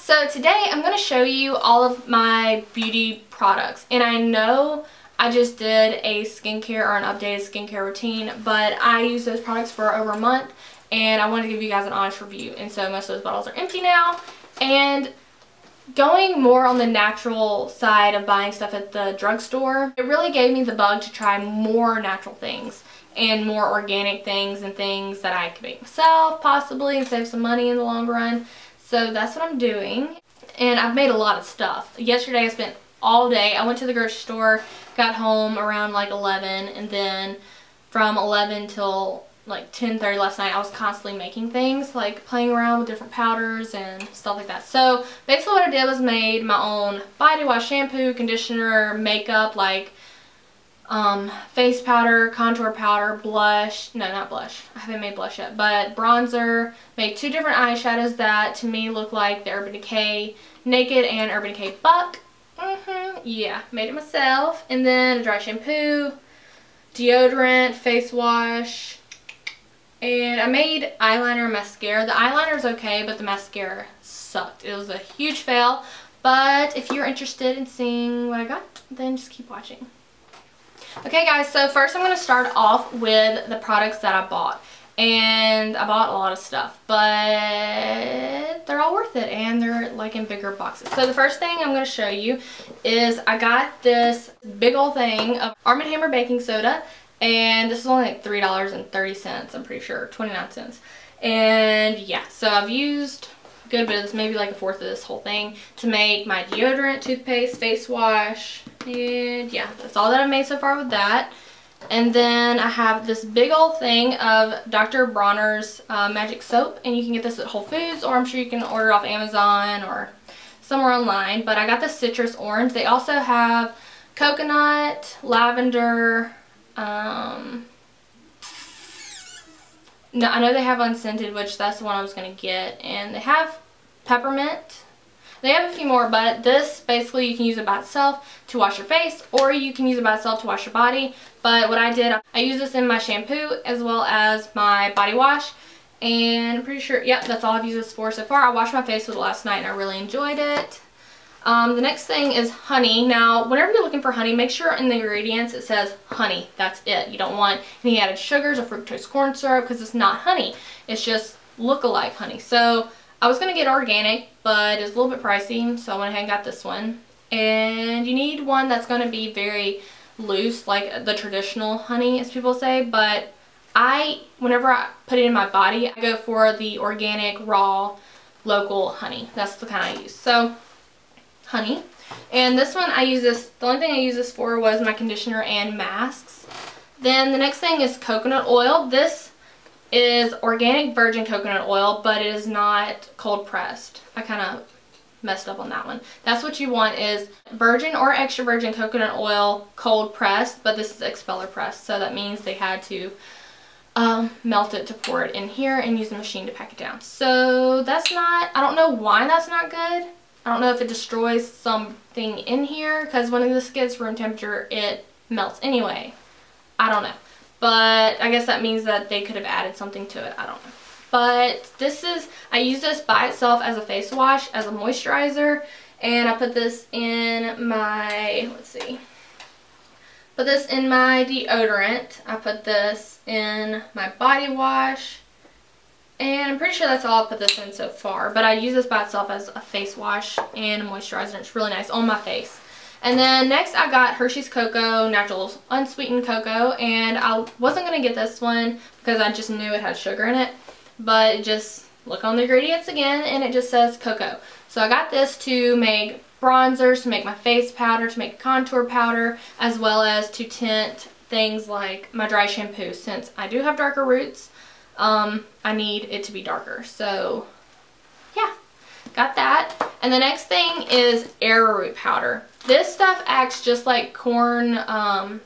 So today I'm going to show you all of my beauty products, and I know I just did a skincare or an updated skincare routine, but I use those products for over a month and I wanted to give you guys an honest review. And so most of those bottles are empty now, and going more on the natural side of buying stuff at the drugstore, it really gave me the bug to try more natural things and more organic things and things that I could make myself possibly and save some money in the long run. So that's what I'm doing, and I've made a lot of stuff. Yesterday I spent all day. I went to the grocery store, got home around like 11, and then from 11 till like 10:30 last night I was constantly making things, like playing around with different powders and stuff like that. So basically what I did was made my own body wash, shampoo, conditioner, makeup, like face powder, contour powder, blush, no, not blush, I haven't made blush yet, but bronzer. Made two different eyeshadows that to me look like the Urban Decay Naked and Urban Decay Buck. Yeah, made it myself. And then a dry shampoo, deodorant, face wash, and I made eyeliner and mascara. The eyeliner is okay, but the mascara sucked. It was a huge fail, but if you're interested in seeing what I got, then just keep watching. Okay guys, so first I'm going to start off with the products that I bought. And I bought a lot of stuff, but they're all worth it, and they're like in bigger boxes. So the first thing I'm going to show you is I got this big old thing of Arm & Hammer baking soda, and this is only like $3.30, I'm pretty sure, 29 cents. And yeah, so I've used a good bit of this, maybe like a fourth of this whole thing, to make my deodorant, toothpaste, face wash, and yeah, that's all that I've made so far with that. And then I have this big old thing of Dr. Bronner's magic soap, and you can get this at Whole Foods, or I'm sure you can order it off Amazon or somewhere online. But I got the citrus orange. They also have coconut, lavender, no, I know they have unscented, which that's the one I was going to get, and they have peppermint. They have a few more, but this basically you can use it by itself to wash your face, or you can use it by itself to wash your body. But what I did, I used this in my shampoo as well as my body wash, and I'm pretty sure, yep, that's all I've used this for so far. I washed my face with it last night and I really enjoyed it. The next thing is honey. Now, whenever you're looking for honey, make sure in the ingredients it says honey. That's it. You don't want any added sugars or fructose corn syrup, because it's not honey. It's just look-alike honey. So I was going to get organic, but it's a little bit pricey, so I went ahead and got this one. And you need one that's going to be very loose, like the traditional honey, as people say, but whenever I put it in my body, I go for the organic, raw, local honey. That's the kind I use. So, honey. And this one, the only thing I use this for was my conditioner and masks. Then the next thing is coconut oil. This is organic virgin coconut oil, but it is not cold pressed. I kind of messed up on that one. That's what you want, is virgin or extra virgin coconut oil cold pressed, but this is expeller pressed, so that means they had to melt it to pour it in here and use the machine to pack it down. So that's not, I don't know why that's not good. I don't know if it destroys something in here, because when this gets room temperature it melts anyway. I don't know. But I guess that means that they could have added something to it. I don't know. But this is, I use this by itself as a face wash, as a moisturizer. And I put this in my, let's see. Put this in my deodorant. I put this in my body wash. And I'm pretty sure that's all I put this in so far. But I use this by itself as a face wash and a moisturizer. It's really nice on my face. And then next I got Hershey's Cocoa, natural unsweetened cocoa, and I wasn't going to get this one because I just knew it had sugar in it, but just look on the ingredients again and it just says cocoa. So I got this to make bronzers, to make my face powder, to make contour powder, as well as to tint things like my dry shampoo. Since I do have darker roots, I need it to be darker. So yeah, got that. And the next thing is arrowroot powder. This stuff acts just like cornstarch,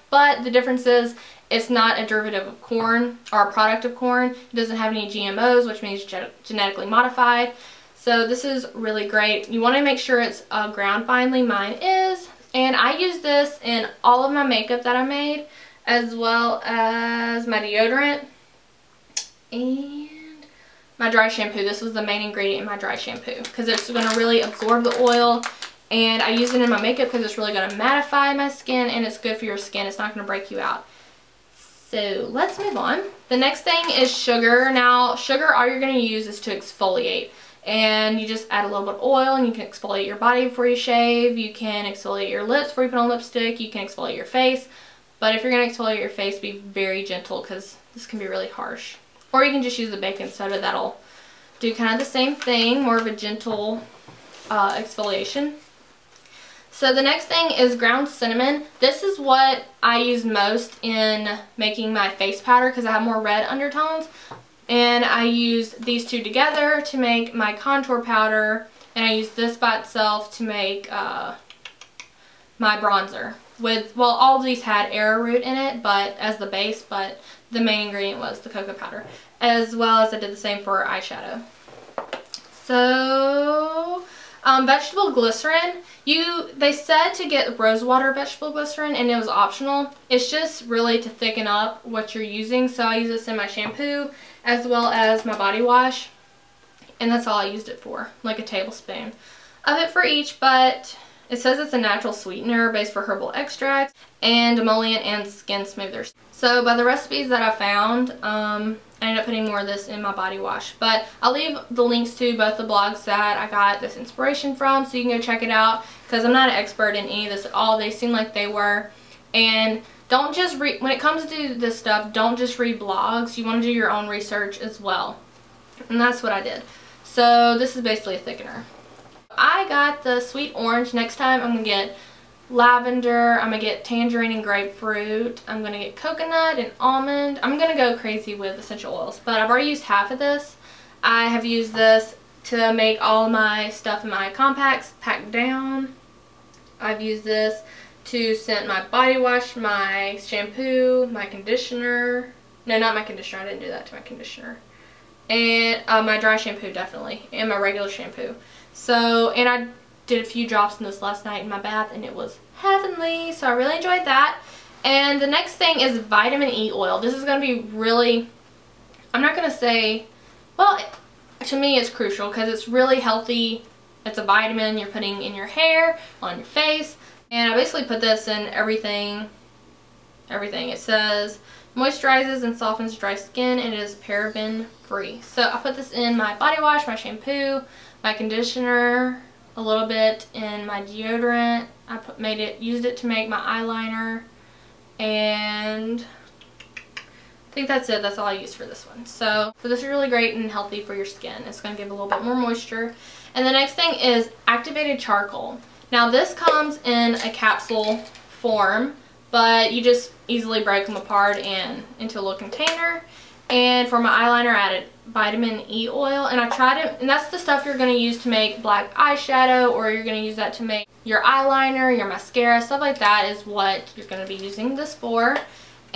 but the difference is it's not a derivative of corn or a product of corn. It doesn't have any GMOs, which means genetically modified. So this is really great. You want to make sure it's ground finely. Mine is. And I use this in all of my makeup that I made, as well as my deodorant. And my dry shampoo. This was the main ingredient in my dry shampoo because it's going to really absorb the oil. And I use it in my makeup because it's really going to mattify my skin and it's good for your skin. It's not going to break you out. So let's move on. The next thing is sugar. Now, sugar, all you're going to use is to exfoliate. And you just add a little bit of oil and you can exfoliate your body before you shave. You can exfoliate your lips before you put on lipstick. You can exfoliate your face. But if you're going to exfoliate your face, be very gentle because this can be really harsh. Or you can just use the baking soda. That'll do kind of the same thing, more of a gentle exfoliation. So the next thing is ground cinnamon. This is what I use most in making my face powder because I have more red undertones. And I use these two together to make my contour powder. And I use this by itself to make my bronzer. Well, all of these had arrowroot in it, but as the base, but the main ingredient was the cocoa powder. As well as I did the same for eyeshadow. So, vegetable glycerin. They said to get rosewater vegetable glycerin and it was optional. It's just really to thicken up what you're using. So I use this in my shampoo as well as my body wash. And that's all I used it for, like a tablespoon of it for each. But it says it's a natural sweetener based for herbal extracts and emollient and skin smoothers. So by the recipes that I found, I ended up putting more of this in my body wash. But I'll leave the links to both the blogs that I got this inspiration from so you can go check it out because I'm not an expert in any of this at all. They seem like they were. And don't just read, when it comes to this stuff, don't just read blogs. You want to do your own research as well. And that's what I did. So this is basically a thickener. I got the sweet orange. Next time I'm going to get lavender, I'm going to get tangerine and grapefruit, I'm going to get coconut and almond. I'm going to go crazy with essential oils, but I've already used half of this. I have used this to make all my stuff in my compacts packed down. I've used this to scent my body wash, my shampoo, my conditioner. No, not my conditioner. I didn't do that to my conditioner. And my dry shampoo, definitely, and my regular shampoo. So, and I did a few drops in this last night in my bath and it was heavenly, so I really enjoyed that. And the next thing is vitamin E oil. This is going to be really, I'm not going to say, well, to me it's crucial because it's really healthy. It's a vitamin you're putting in your hair, on your face, and I basically put this in everything. It says moisturizes and softens dry skin and it is paraben free. So I put this in my body wash, my shampoo, my conditioner, a little bit in my deodorant. I used it to make my eyeliner, and I think that's it. That's all I used for this one. So this is really great and healthy for your skin. It's going to give a little bit more moisture. And the next thing is activated charcoal. Now this comes in a capsule form, but you just easily break them apart and into a little container. And for my eyeliner, I added vitamin E oil, and I tried it, and that's the stuff you're going to use to make black eyeshadow, or you're going to use that to make your eyeliner, your mascara, stuff like that is what you're going to be using this for.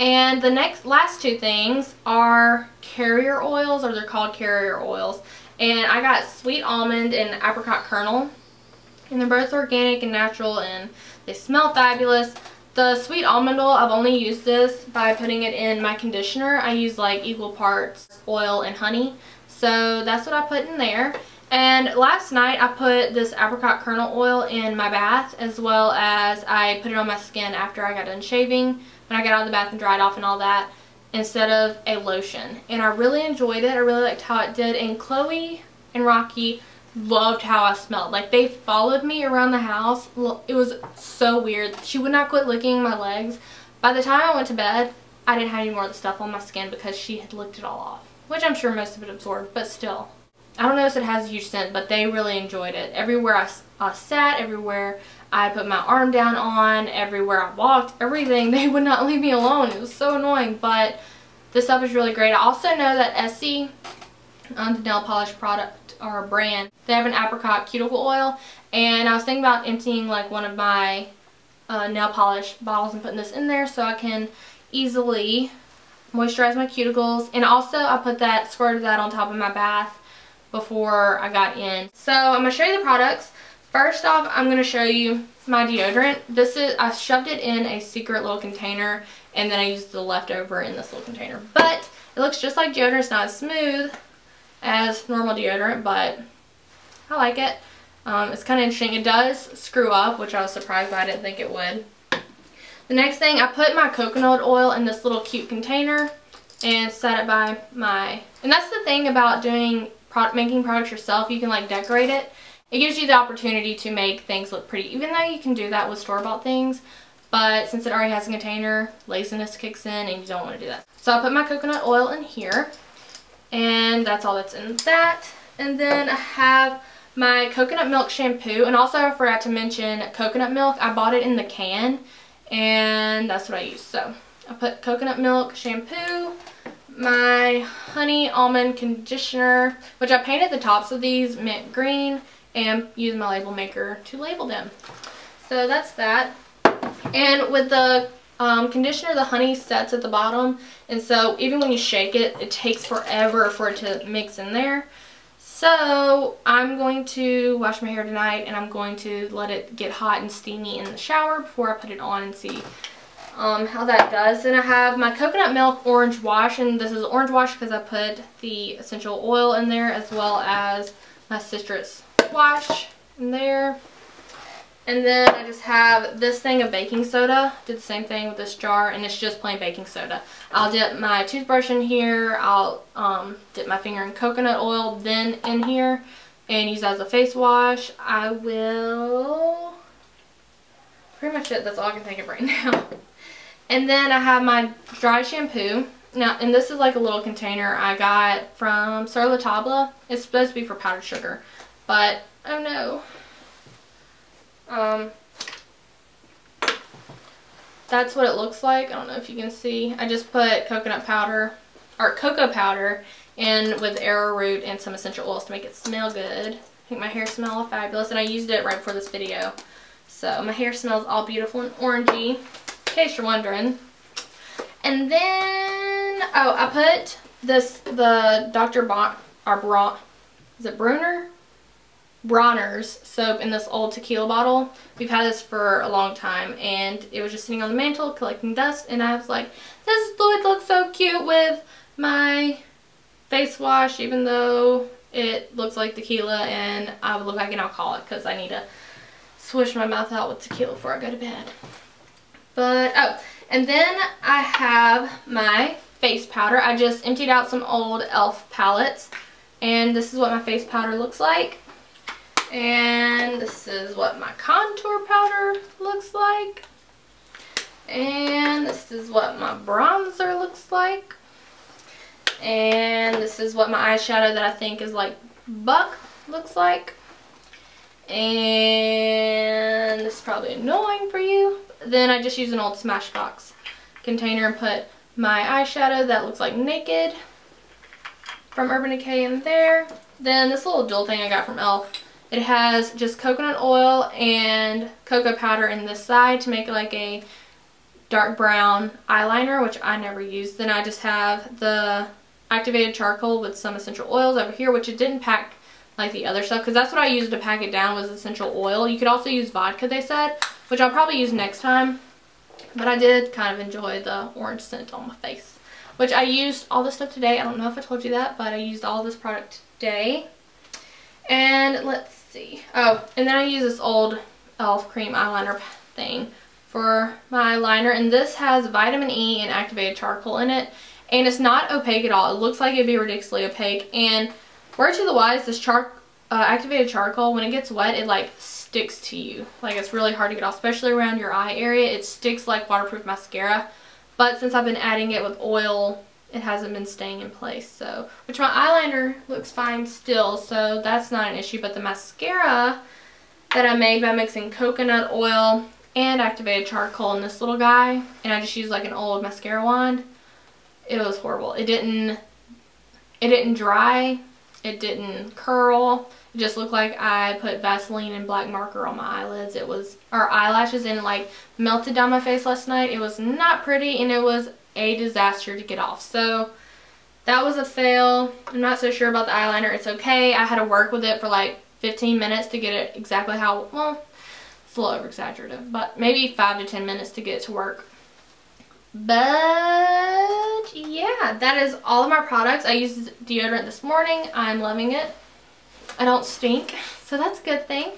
And the last two things are carrier oils, or they're called carrier oils. And I got sweet almond and apricot kernel, and they're both organic and natural, and they smell fabulous. The sweet almond oil, I've only used this by putting it in my conditioner. I use like equal parts oil and honey. So that's what I put in there. And last night I put this apricot kernel oil in my bath, as well as I put it on my skin after I got done shaving, when I got out of the bath and dried off and all that, instead of a lotion. And I really enjoyed it. I really liked how it did. And Chloe and Rocky loved how I smelled. Like, they followed me around the house. It was so weird. She would not quit licking my legs. By the time I went to bed, I didn't have any more of the stuff on my skin because she had licked it all off, which I'm sure most of it absorbed, but still. I don't know if it has a huge scent, but they really enjoyed it. Everywhere I sat, everywhere I put my arm down on, everywhere I walked, everything, they would not leave me alone. It was so annoying, but this stuff is really great. I also know that Essie, the nail polish product or brand, they have an apricot cuticle oil, and I was thinking about emptying like one of my nail polish bottles and putting this in there so I can easily moisturize my cuticles. And also I squirted that on top of my bath before I got in. So I'm going to show you the products. First off, I'm going to show you my deodorant. I shoved it in a secret little container, and then I used the leftover in this little container. But it looks just like deodorant. It's not as smooth as normal deodorant, but I like it. It's kind of interesting. It does screw up, which I was surprised by. I didn't think it would. The next thing, I put my coconut oil in this little cute container and set it by my, and that's the thing about making products yourself. You can like decorate it. It gives you the opportunity to make things look pretty, even though you can do that with store-bought things. But since it already has a container, laziness kicks in and you don't want to do that. So I put my coconut oil in here, and that's all that's in that. And then I have my coconut milk shampoo, and also I forgot to mention coconut milk. I bought it in the can, and that's what I use. So I put coconut milk shampoo, my honey almond conditioner, which I painted the tops of these mint green, and use my label maker to label them. So that's that. And with the conditioner, the honey sets at the bottom, and so even when you shake it, it takes forever for it to mix in there. So I'm going to wash my hair tonight, and I'm going to let it get hot and steamy in the shower before I put it on and see how that does. Then I have my coconut milk orange wash, and this is orange wash because I put the essential oil in there as well as my citrus wash in there. And then I just have this thing of baking soda. Did the same thing with this jar, and it's just plain baking soda. I'll dip my toothbrush in here. I'll dip my finger in coconut oil, then in here, and use that as a face wash. I will, pretty much it. That's all I can think of right now. And then I have my dry shampoo. Now, and this is like a little container I got from Sur La Table. It's supposed to be for powdered sugar, but oh no. That's what it looks like. I don't know if you can see. I just put coconut powder or cocoa powder in with arrowroot and some essential oils to make it smell good. Make my hair smell fabulous, and I used it right before this video. So my hair smells all beautiful and orangey, in case you're wondering. And then, oh, I put this, the Bronner's soap in this old tequila bottle. We've had this for a long time, and it was just sitting on the mantle collecting dust, and I was like, this would look so cute with my face wash, even though it looks like tequila and I would look like an alcoholic because I need to swish my mouth out with tequila before I go to bed. But, oh, and then I have my face powder. I just emptied out some old e.l.f. palettes, and this is what my face powder looks like. And this is what my contour powder looks like. And this is what my bronzer looks like. And this is what my eyeshadow that I think is like Buck looks like. And this is probably annoying for you. Then I just use an old Smashbox container and put my eyeshadow that looks like Naked from Urban Decay in there. Then this little dual thing I got from e.l.f. It has just coconut oil and cocoa powder in this side to make it like a dark brown eyeliner, which I never use. Then I just have the activated charcoal with some essential oils over here, which it didn't pack like the other stuff, because that's what I used to pack it down, was essential oil. You could also use vodka, they said, which I'll probably use next time. But I did kind of enjoy the orange scent on my face, which I used all this stuff today. I don't know if I told you that, but I used all this product today. And let's see. Oh, and then I use this old e.l.f. cream eyeliner thing for my liner, and this has vitamin E and activated charcoal in it, and it's not opaque at all. It looks like it'd be ridiculously opaque, and word to the wise, this activated charcoal, when it gets wet, it like sticks to you. Like, it's really hard to get off, especially around your eye area. It sticks like waterproof mascara, but since I've been adding it with oil, it hasn't been staying in place. So, which my eyeliner looks fine still, so that's not an issue. But the mascara that I made by mixing coconut oil and activated charcoal in this little guy, and I just used like an old mascara wand, it was horrible. It didn't dry, it didn't curl. It just looked like I put Vaseline and black marker on my eyelids. It was, or eyelashes, and like melted down my face last night. It was not pretty, and it was a disaster to get off. So that was a fail. I'm not so sure about the eyeliner. It's okay. I had to work with it for like 15 minutes to get it exactly how, well, it's a little over exaggerative, but maybe 5 to 10 minutes to get it to work But yeah, that is all of my products. I used deodorant this morning. I'm loving it. I don't stink, so that's a good thing.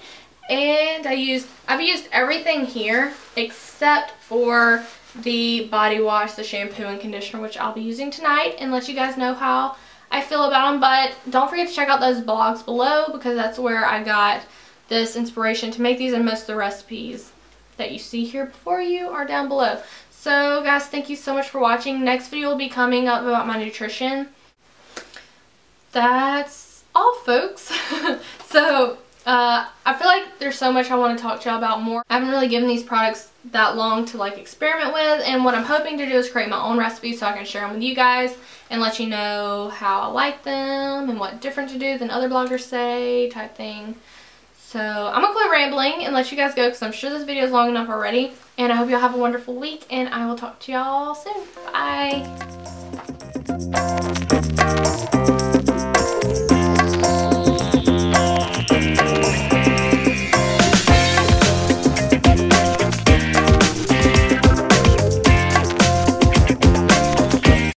And I've used everything here except for the body wash, the shampoo, and conditioner, which I'll be using tonight, and let you guys know how I feel about them. But don't forget to check out those blogs below, because that's where I got this inspiration to make these, and most of the recipes that you see here before you are down below. So guys, thank you so much for watching. Next video will be coming up about my nutrition. That's all, folks. So I feel like there's so much I want to talk to y'all about more. I haven't really given these products that long to like experiment with, and what I'm hoping to do is create my own recipes so I can share them with you guys and let you know how I like them and what different to do than other bloggers say, type thing. So I'm gonna quit rambling and let you guys go, because I'm sure this video is long enough already. And I hope y'all have a wonderful week, and I will talk to y'all soon. Bye.